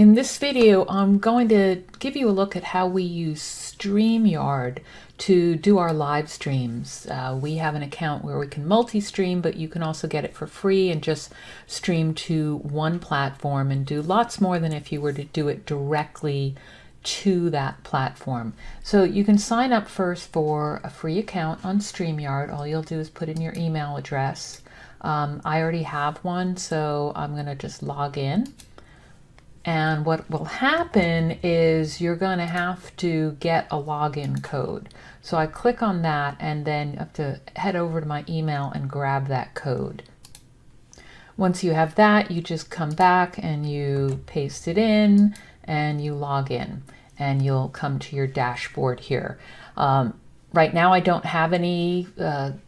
In this video, I'm going to give you a look at how we use Streamyard to do our live streams. We have an account where we can multi-stream, but you can also get it for free and just stream to one platform and do lots more than if you were to do it directly to that platform. So you can sign up first for a free account on Streamyard. All you'll do is put in your email address. I already have one, so I'm going to just log in. And what will happen is you're going to have to get a login code. So I click on that and then you have to head over to my email and grab that code. Once you have that, you just come back and you paste it in and you log in and you'll come to your dashboard here. Right now I don't have any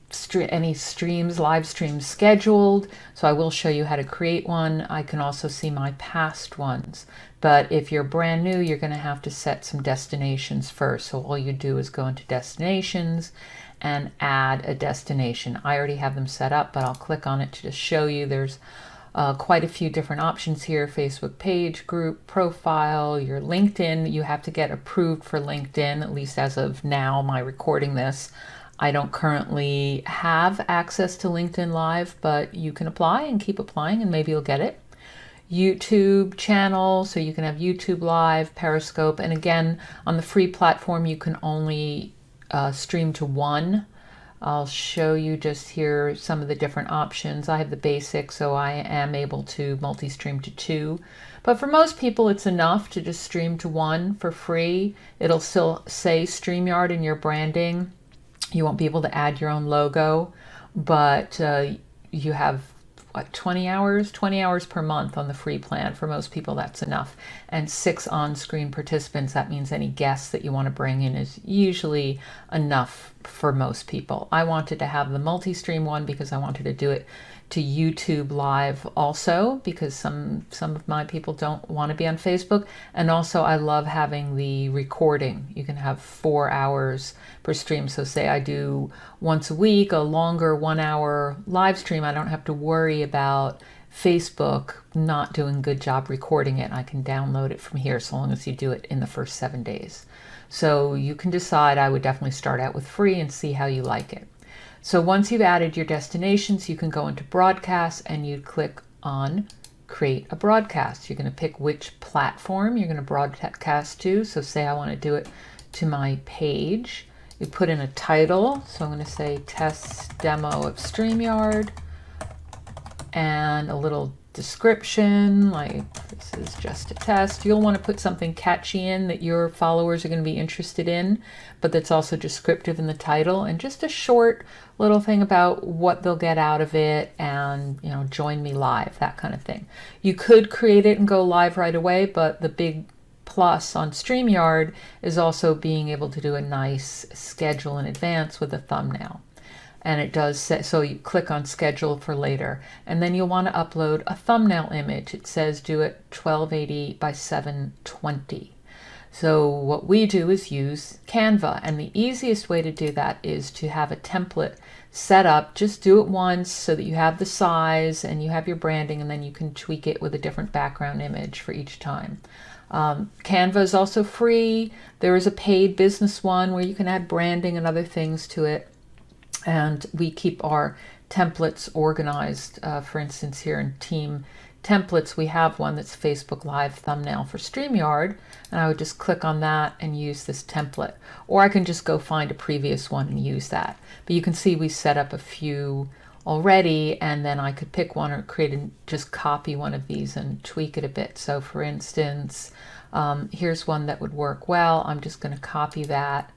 streams, live streams scheduled, so I will show you how to create one. I can also see my past ones, but if you're brand new, you're going to have to set some destinations first. So all you do is go into destinations and add a destination. I already have them set up, but I'll click on it to just show you. There's quite a few different options here: Facebook page, group, profile, your LinkedIn. You have to get approved for LinkedIn, at least as of now, my recording this. I don't currently have access to LinkedIn Live, but you can apply and keep applying and maybe you'll get it. YouTube channel, so you can have YouTube Live, Periscope, and again, on the free platform, you can only stream to one. I'll show you just here some of the different options. I have the basic, so I am able to multi-stream to two. But for most people, it's enough to just stream to one for free. It'll still say Streamyard in your branding. You won't be able to add your own logo, but you have what, 20 hours? 20 hours per month on the free plan. For most people, that's enough. And 6 on-screen participants, that means any guests that you want to bring in is usually enough for most people. I wanted to have the multi-stream one because I wanted to do it to YouTube Live also, because some of my people don't want to be on Facebook. And also I love having the recording. You can have 4 hours per stream. So say I do once a week, a longer 1 hour live stream, I don't have to worry about Facebook not doing a good job recording it. I can download it from here so long as you do it in the first 7 days. So you can decide. I would definitely start out with free and see how you like it. So once you've added your destinations, you can go into broadcast and you click on create a broadcast. You're going to pick which platform you're going to broadcast to. So say I want to do it to my page. You put in a title. So I'm going to say test demo of Streamyard and a little description like this is just a test. You'll want to put something catchy in that your followers are going to be interested in, but that's also descriptive in the title, and just a short little thing about what they'll get out of it and, you know, join me live, that kind of thing. You could create it and go live right away, but the big plus on Streamyard is also being able to do a nice schedule in advance with a thumbnail. And it does say, so you click on schedule for later, and then you'll want to upload a thumbnail image. It says do it 1280 by 720. So what we do is use Canva, and the easiest way to do that is to have a template set up. Just do it once so that you have the size and you have your branding, and then you can tweak it with a different background image for each time. Canva is also free. There is a paid business one where you can add branding and other things to it. And we keep our templates organized. For instance, here in Team Templates, we have one that's Facebook Live thumbnail for Streamyard, and I would just click on that and use this template. Or I can just go find a previous one and use that. But you can see we set up a few already, and then I could pick one or create and just copy one of these and tweak it a bit. So for instance, here's one that would work well. I'm just going to copy that.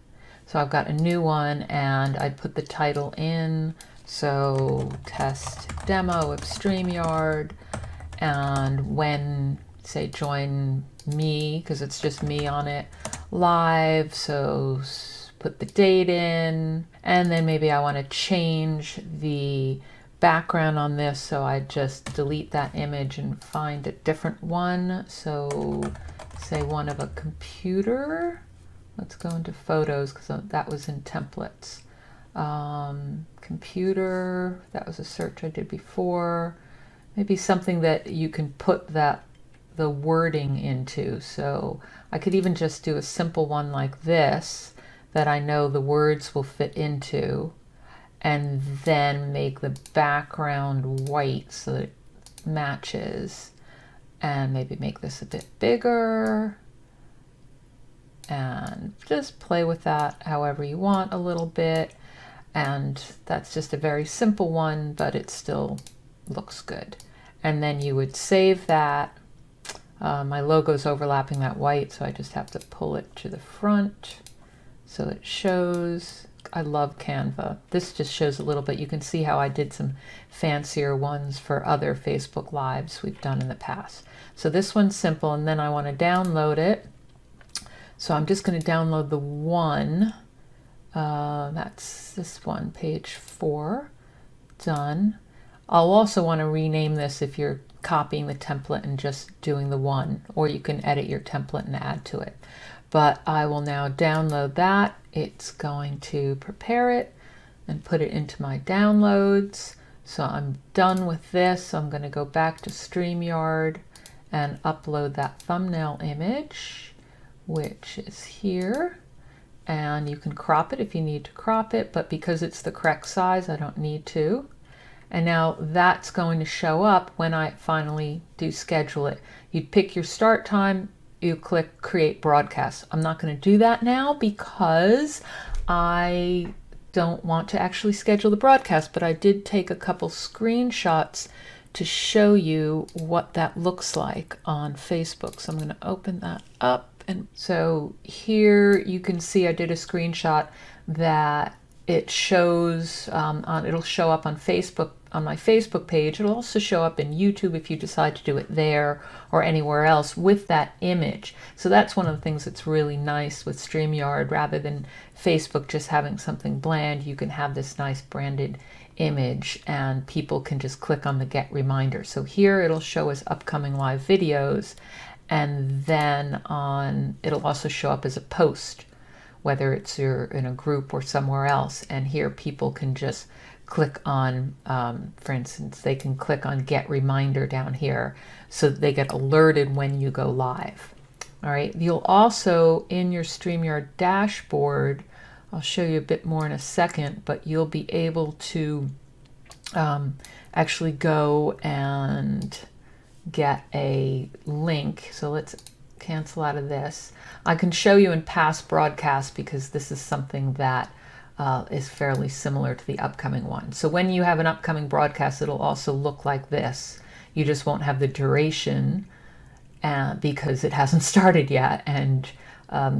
So I've got a new one and I'd put the title in. So test demo of Streamyard, and when, say, join me, because it's just me on it, live. So put the date in, and then maybe I want to change the background on this. So I just delete that image and find a different one. So say one of a computer. Let's go into photos because that was in templates. Computer, that was a search I did before. Maybe something that you can put that the wording into. So I could even just do a simple one like this that I know the words will fit into, and then make the background white so that it matches, and maybe make this a bit bigger, and just play with that however you want a little bit. And that's just a very simple one, but it still looks good. And then you would save that. My logo's overlapping that white, so I just have to pull it to the front so it shows. I love Canva. This just shows a little bit. You can see how I did some fancier ones for other Facebook Lives we've done in the past. So this one's simple, and then I want to download it. So I'm just going to download the one. That's this one, page 4. Done. I'll also want to rename this if you're copying the template and just doing the one, or you can edit your template and add to it. But I will now download that. It's going to prepare it and put it into my downloads. So I'm done with this. I'm going to go back to Streamyard and upload that thumbnail image, which is here. And you can crop it if you need to crop it, but because it's the correct size, I don't need to. And now that's going to show up when I finally do schedule it. You'd pick your start time, you click create broadcast. I'm not going to do that now because I don't want to actually schedule the broadcast, but I did take a couple screenshots to show you what that looks like on Facebook. So I'm going to open that up. And so here you can see I did a screenshot that it shows it'll show up on Facebook, on my Facebook page. It'll also show up in YouTube if you decide to do it there or anywhere else with that image. So that's one of the things that's really nice with StreamYard. Rather than Facebook just having something bland, you can have this nice branded image and people can just click on the get reminder. So here it'll show us upcoming live videos, and then it'll also show up as a post, whether it's you're in a group or somewhere else. And here people can just click on, for instance, they can click on get reminder down here so that they get alerted when you go live. All right, you'll also, in your StreamYard dashboard, I'll show you a bit more in a second, but you'll be able to actually go and get a link. So let's cancel out of this. I can show you in past broadcasts because this is something that is fairly similar to the upcoming one. So when you have an upcoming broadcast, it'll also look like this. You just won't have the duration because it hasn't started yet, and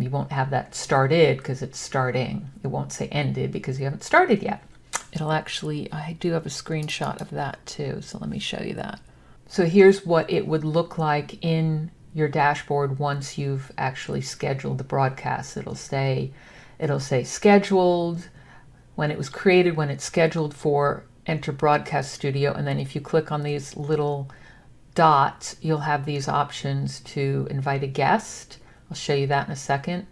you won't have that started because it's starting. It won't say ended because you haven't started yet. It'll actually, I do have a screenshot of that too, so let me show you that. So here's what it would look like in your dashboard once you've actually scheduled the broadcast. It'll say scheduled, when it was created, when it's scheduled for, enter broadcast studio, and then if you click on these little dots, you'll have these options to invite a guest. I'll show you that in a second.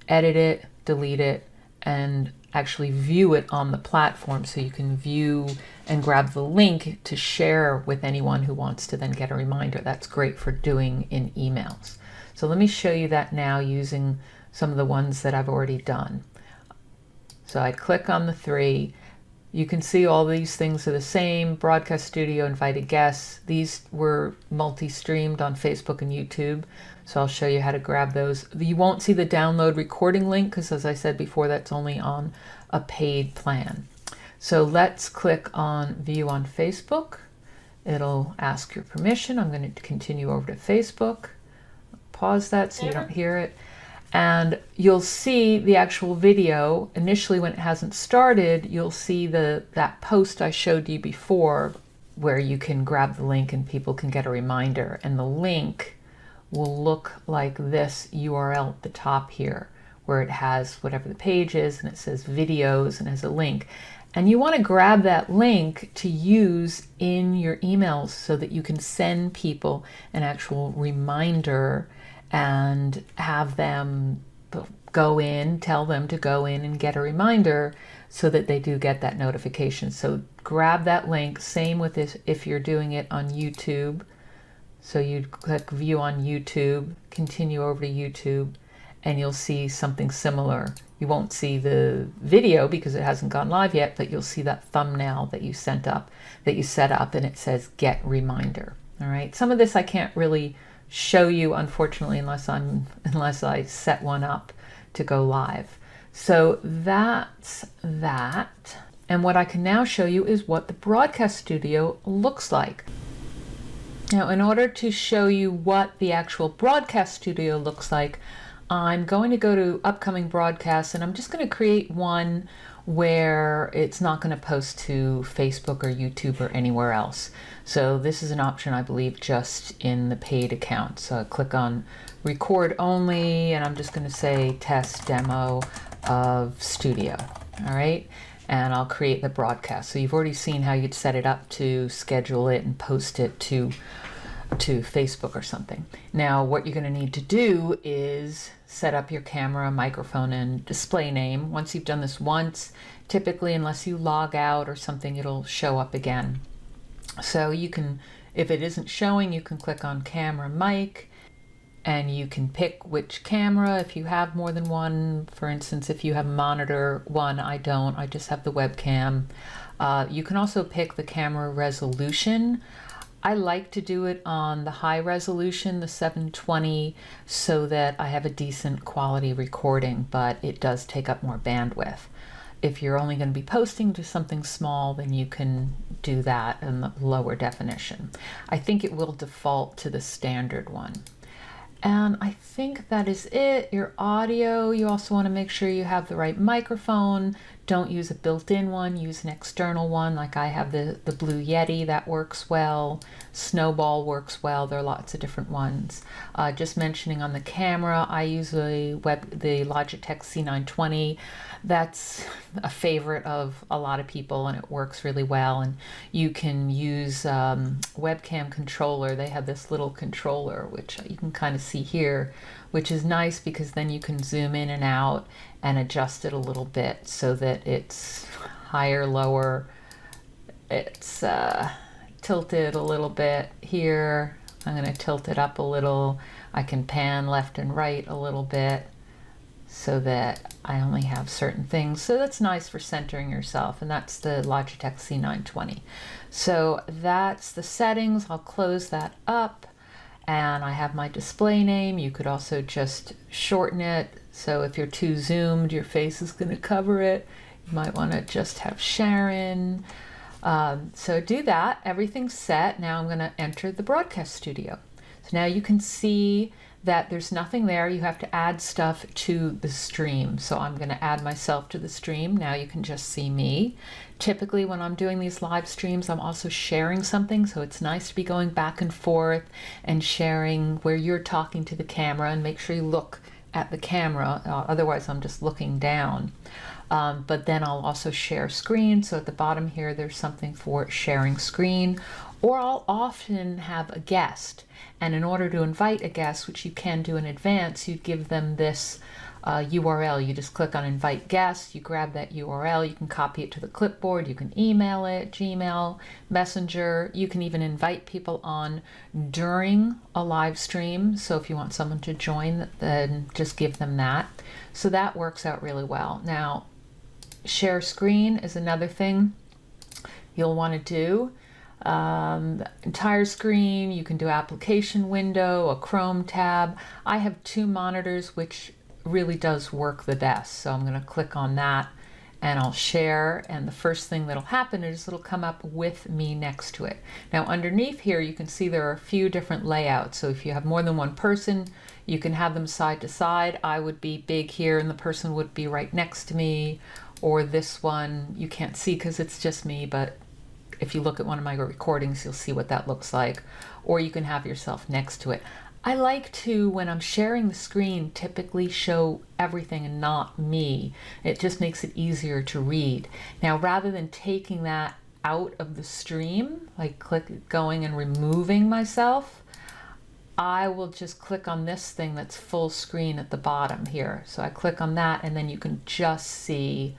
Edit it, delete it, and actually view it on the platform, so you can view and grab the link to share with anyone who wants to then get a reminder. That's great for doing in emails. So let me show you that now using some of the ones that I've already done. So I'd click on the 3. You can see all these things are the same. Broadcast studio, invited guests. These were multi-streamed on Facebook and YouTube. So I'll show you how to grab those. You won't see the download recording link because, as I said before, that's only on a paid plan. So let's click on view on Facebook. It'll ask your permission. I'm going to continue over to Facebook. Pause that so you don't hear it. And you'll see the actual video. Initially, when it hasn't started, you'll see that post I showed you before where you can grab the link and people can get a reminder. And the link will look like this URL at the top here, where it has whatever the page is and it says videos and has a link. And you want to grab that link to use in your emails so that you can send people an actual reminder and have them go in, tell them to go in and get a reminder so that they do get that notification. So grab that link. Same with this if you're doing it on YouTube. So you'd click view on YouTube, continue over to YouTube, and you'll see something similar. You won't see the video because it hasn't gone live yet, but you'll see that thumbnail that you set up, and it says get reminder. All right. Some of this I can't really show you, unfortunately, unless I set one up to go live. So that's that. And what I can now show you is what the broadcast studio looks like. Now, in order to show you what the actual broadcast studio looks like, I'm going to go to upcoming broadcasts, and I'm just going to create one where it's not going to post to Facebook or YouTube or anywhere else. So this is an option, I believe, just in the paid account. So I click on record only, and I'm just going to say test demo of studio. All right. And I'll create the broadcast. So you've already seen how you'd set it up to schedule it and post it to Facebook or something. Now what you're going to need to do is set up your camera, microphone, and display name. Once you've done this once, typically unless you log out or something, it'll show up again. So you can, if it isn't showing, you can click on camera, mic, and you can pick which camera if you have more than one. For instance, if you have monitor one, I don't, I just have the webcam. You can also pick the camera resolution. I like to do it on the high resolution, the 720, so that I have a decent quality recording, but it does take up more bandwidth. If you're only going to be posting to something small, then you can do that in the lower definition. I think it will default to the standard one. And I think that is it. Your audio, you also want to make sure you have the right microphone. Don't use a built-in one, use an external one. Like I have the Blue Yeti, that works well. Snowball works well. There are lots of different ones. Just mentioning on the camera, I use the Logitech C920. That's a favorite of a lot of people, and it works really well. And you can use webcam controller. They have this little controller, which you can kind of see here, which is nice because then you can zoom in and out and adjust it a little bit so that it's higher, lower. It's tilted a little bit here. I'm going to tilt it up a little. I can pan left and right a little bit so that I only have certain things. So that's nice for centering yourself, and that's the Logitech C920. So that's the settings. I'll close that up, and I have my display name. You could also just shorten it. So if you're too zoomed, your face is going to cover it. You might want to just have Sharon. So do that. Everything's set. Now I'm going to enter the broadcast studio. So now you can see that there's nothing there. You have to add stuff to the stream. So I'm going to add myself to the stream. Now you can just see me. Typically when I'm doing these live streams, I'm also sharing something. So it's nice to be going back and forth and sharing where you're talking to the camera, and make sure you look at the camera. Otherwise I'm just looking down. But then I'll also share screen. So at the bottom here, there's something for sharing screen. Or I'll often have a guest. And in order to invite a guest, which you can do in advance, you give them this URL. You just click on invite guest, you grab that URL, you can copy it to the clipboard, you can email it, Gmail, Messenger. You can even invite people on during a live stream. So if you want someone to join, then just give them that. So that works out really well. Now, share screen is another thing you'll want to do. The entire screen, you can do application window, a Chrome tab. I have two monitors, which really does work the best. So I'm going to click on that and I'll share, and the first thing that'll happen is it'll come up with me next to it. Now underneath here you can see there are a few different layouts. So if you have more than one person, you can have them side to side. I would be big here and the person would be right next to me, or this one you can't see because it's just me, but if you look at one of my recordings, you'll see what that looks like. Or you can have yourself next to it. I like to, when I'm sharing the screen, typically show everything and not me. It just makes it easier to read. Now, rather than taking that out of the stream, like going and removing myself, I will just click on this thing that's full screen at the bottom here. So I click on that, and then you can just see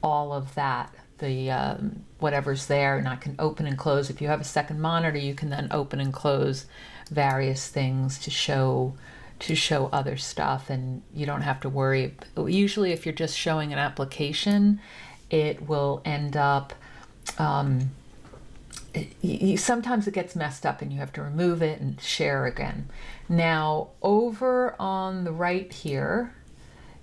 all of that, the whatever's there, and I can open and close. If you have a second monitor, you can then open and close various things to show other stuff, and you don't have to worry. Usually if you're just showing an application, it will end up sometimes it gets messed up and you have to remove it and share again. Now over on the right here,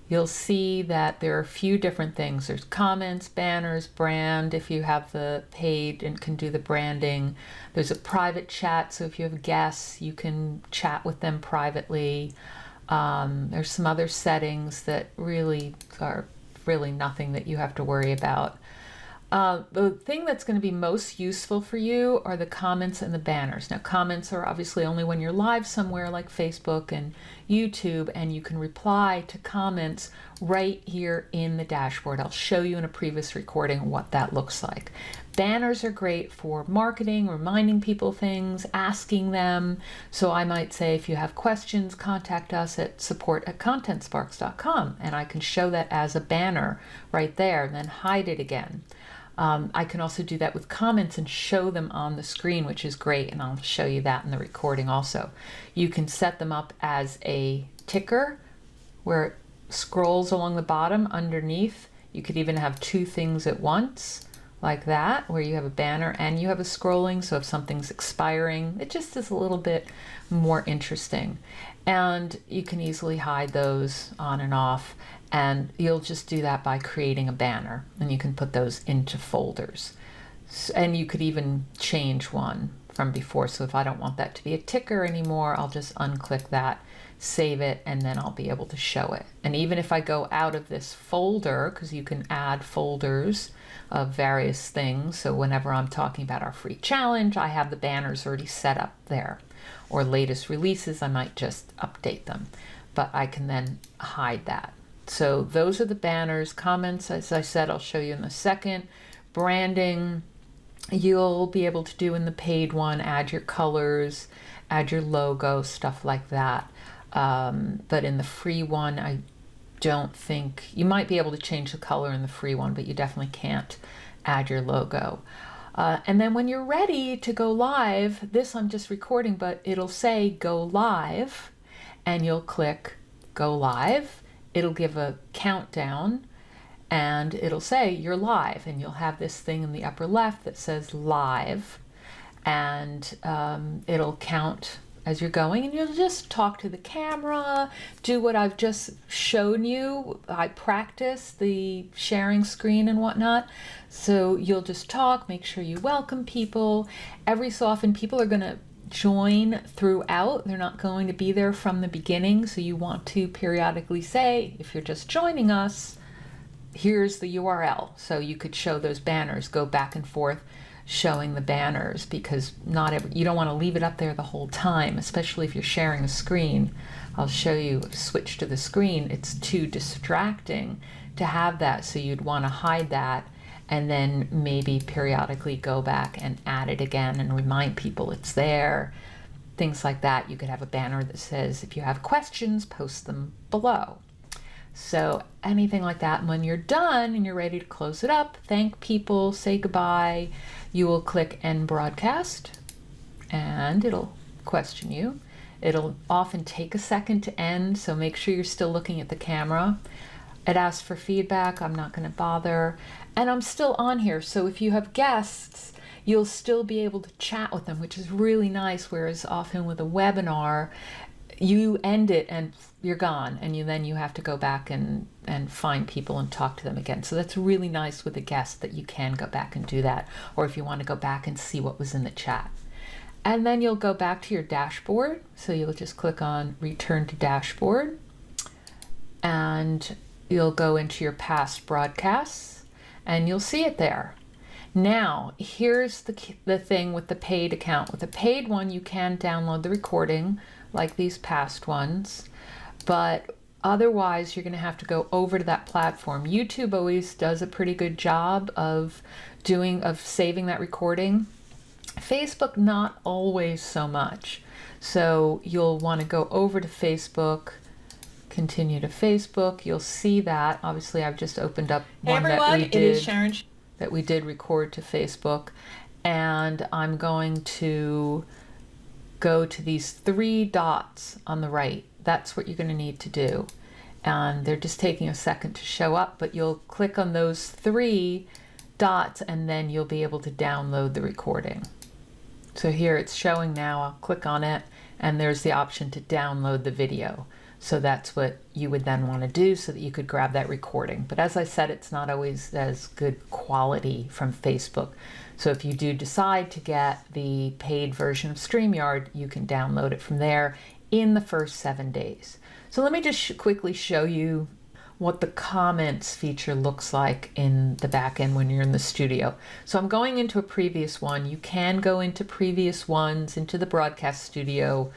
you'll see that there are a few different things. There's comments, banners, brand, if you have the paid and can do the branding. There's a private chat, so if you have guests, you can chat with them privately. There's some other settings that really are nothing that you have to worry about. The thing that's going to be most useful for you are the comments and the banners. Now, comments are obviously only when you're live somewhere like Facebook and YouTube, and you can reply to comments right here in the dashboard. I'll show you in a previous recording what that looks like. Banners are great for marketing, reminding people things, asking them. So I might say, if you have questions, contact us at support@contentsparks.com, and I can show that as a banner right there, and then hide it again. I can also do that with comments and show them on the screen, which is great, and I'll show you that in the recording also. You can set them up as a ticker where it scrolls along the bottom underneath. You could even have two things at once, like that, where you have a banner and you have a scrolling, so if something's expiring, it just is a little bit more interesting. And you can easily hide those on and off, and you'll just do that by creating a banner, and you can put those into folders. And you could even change one from before, so if I don't want that to be a ticker anymore, I'll just unclick that, save it, and then I'll be able to show it. And even if I go out of this folder, because you can add folders of various things, so whenever I'm talking about our free challenge, I have the banners already set up there. Or latest releases, I might just update them, but I can then hide that. So those are the banners. Comments, as I said, I'll show you in a second. Branding, you'll be able to do in the paid one, add your colors, add your logo, stuff like that. But in the free one, I don't think, you might be able to change the color in the free one, but you definitely can't add your logo. And then when you're ready to go live, this I'm just recording, but it'll say go live, and you'll click go live. It'll give a countdown, and it'll say you're live, and you'll have this thing in the upper left that says live, and it'll count as you're going, and you'll just talk to the camera, do what I've just shown you. I practice the sharing screen and whatnot. So you'll just talk, make sure you welcome people. Every so often people are going to join throughout. They're not going to be there from the beginning. So you want to periodically say, if you're just joining us, here's the URL. So you could show those banners, go back and forth showing the banners, because you don't want to leave it up there the whole time, especially if you're sharing a screen. I'll show you, switch to the screen, it's too distracting to have that, so you'd want to hide that, and then maybe periodically go back and add it again and remind people it's there, things like that. You could have a banner that says, if you have questions, post them below. So anything like that. And when you're done and you're ready to close it up, thank people, say goodbye, you will click end broadcast, and it'll question you. It'll often take a second to end, so make sure you're still looking at the camera. It asks for feedback. I'm not going to bother. And I'm still on here, so if you have guests, you'll still be able to chat with them, which is really nice, whereas often with a webinar, you end it and you're gone, and then you have to go back and find people and talk to them again. So that's really nice with a guest that you can go back and do that, or if you want to go back and see what was in the chat. And then you'll go back to your dashboard. So you'll just click on Return to Dashboard, and you'll go into your past broadcasts, and you'll see it there. Now, here's the thing with the paid account. With the paid one, you can download the recording like these past ones, but otherwise you're going to have to go over to that platform. YouTube always does a pretty good job of saving that recording. Facebook, not always so much. So you'll want to go over to Facebook, continue to Facebook. You'll see that. Obviously, I've just opened up one that we did record to Facebook, and I'm going to go to these 3 dots on the right. That's what you're going to need to do. And they're just taking a second to show up, but you'll click on those 3 dots and then you'll be able to download the recording. So here it's showing now. I'll click on it and there's the option to download the video. So that's what you would then want to do so that you could grab that recording. But as I said, it's not always as good quality from Facebook. So if you do decide to get the paid version of StreamYard, you can download it from there in the first 7 days. So let me just quickly show you what the comments feature looks like in the back end when you're in the studio. So I'm going into a previous one. You can go into previous ones, into the broadcast studio,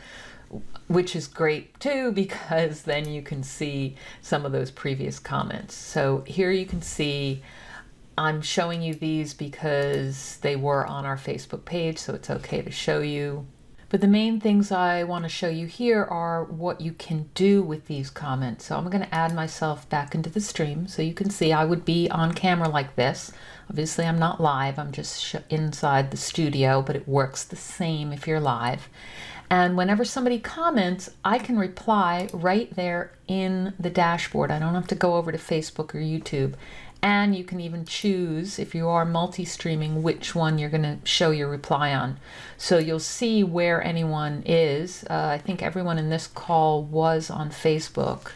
which is great too, because then you can see some of those previous comments. So here you can see I'm showing you these because they were on our Facebook page, so it's okay to show you. But the main things I want to show you here are what you can do with these comments. So I'm going to add myself back into the stream so you can see I would be on camera like this. Obviously I'm not live, I'm just inside the studio, but it works the same if you're live. And whenever somebody comments, I can reply right there in the dashboard. I don't have to go over to Facebook or YouTube. And you can even choose, if you are multi-streaming, which one you're going to show your reply on. So you'll see where anyone is. I think everyone in this call was on Facebook,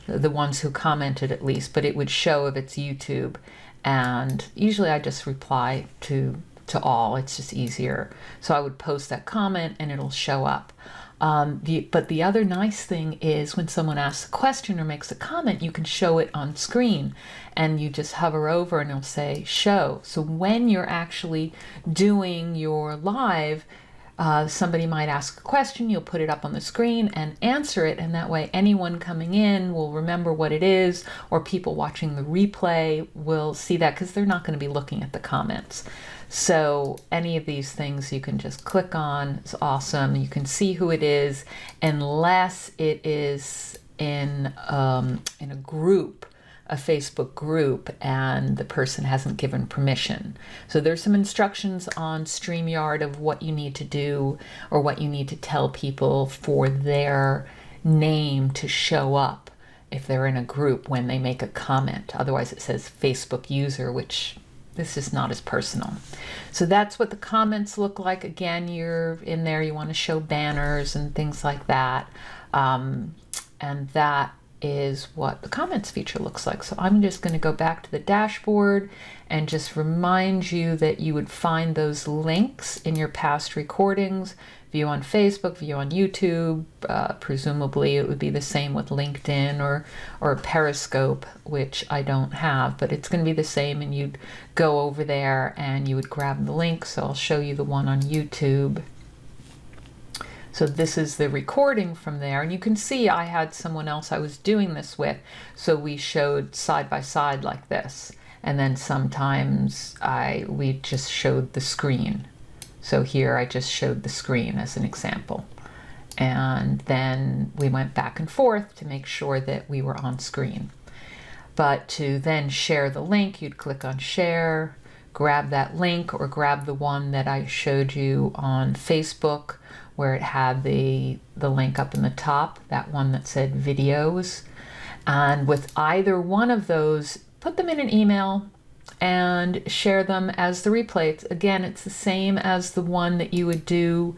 the ones who commented at least, but it would show if it's YouTube. And usually I just reply to all. It's just easier. So I would post that comment and it'll show up. But the other nice thing is when someone asks a question or makes a comment, you can show it on screen and you just hover over and it'll say show. So when you're actually doing your live, somebody might ask a question, you'll put it up on the screen and answer it, and that way anyone coming in will remember what it is, or people watching the replay will see that because they're not going to be looking at the comments. So any of these things you can just click on. It's awesome. You can see who it is, unless it is in a group, a Facebook group, and the person hasn't given permission. So there's some instructions on StreamYard of what you need to do or what you need to tell people for their name to show up if they're in a group when they make a comment. Otherwise it says Facebook user, which this is not as personal. So that's what the comments look like. Again, you're in there, you want to show banners and things like that. And that is what the comments feature looks like. So I'm just going to go back to the dashboard and just remind you that you would find those links in your past recordings. View on Facebook, view on YouTube. Presumably it would be the same with LinkedIn or Periscope, which I don't have, but it's going to be the same, and you'd go over there and you would grab the link. So I'll show you the one on YouTube. So this is the recording from there, and you can see I had someone else I was doing this with, so we showed side by side like this, and then sometimes we just showed the screen. So here I just showed the screen as an example, and then we went back and forth to make sure that we were on screen. But to then share the link, you'd click on share, grab that link, or grab the one that I showed you on Facebook where it had the link up in the top, that one that said videos. And with either one of those, put them in an email and share them as the replay. Again, it's the same as the one that you would do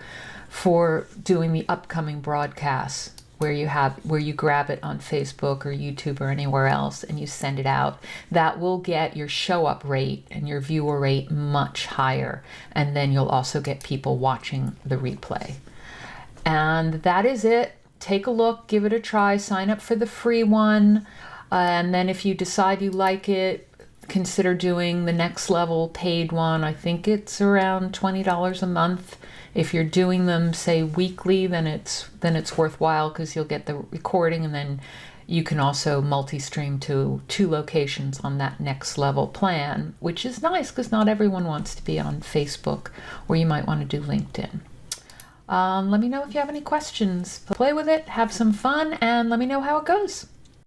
for doing the upcoming broadcasts, where you grab it on Facebook or YouTube or anywhere else and you send it out. That will get your show up rate and your viewer rate much higher, and then you'll also get people watching the replay. And that is it. Take a look, give it a try, sign up for the free one, and then if you decide you like it, consider doing the next level paid one. I think it's around $20 a month. If you're doing them, say, weekly, then it's worthwhile, because you'll get the recording, and then you can also multi-stream to 2 locations on that next level plan, which is nice because not everyone wants to be on Facebook, or you might want to do LinkedIn. Let me know if you have any questions. Play with it, have some fun, and let me know how it goes.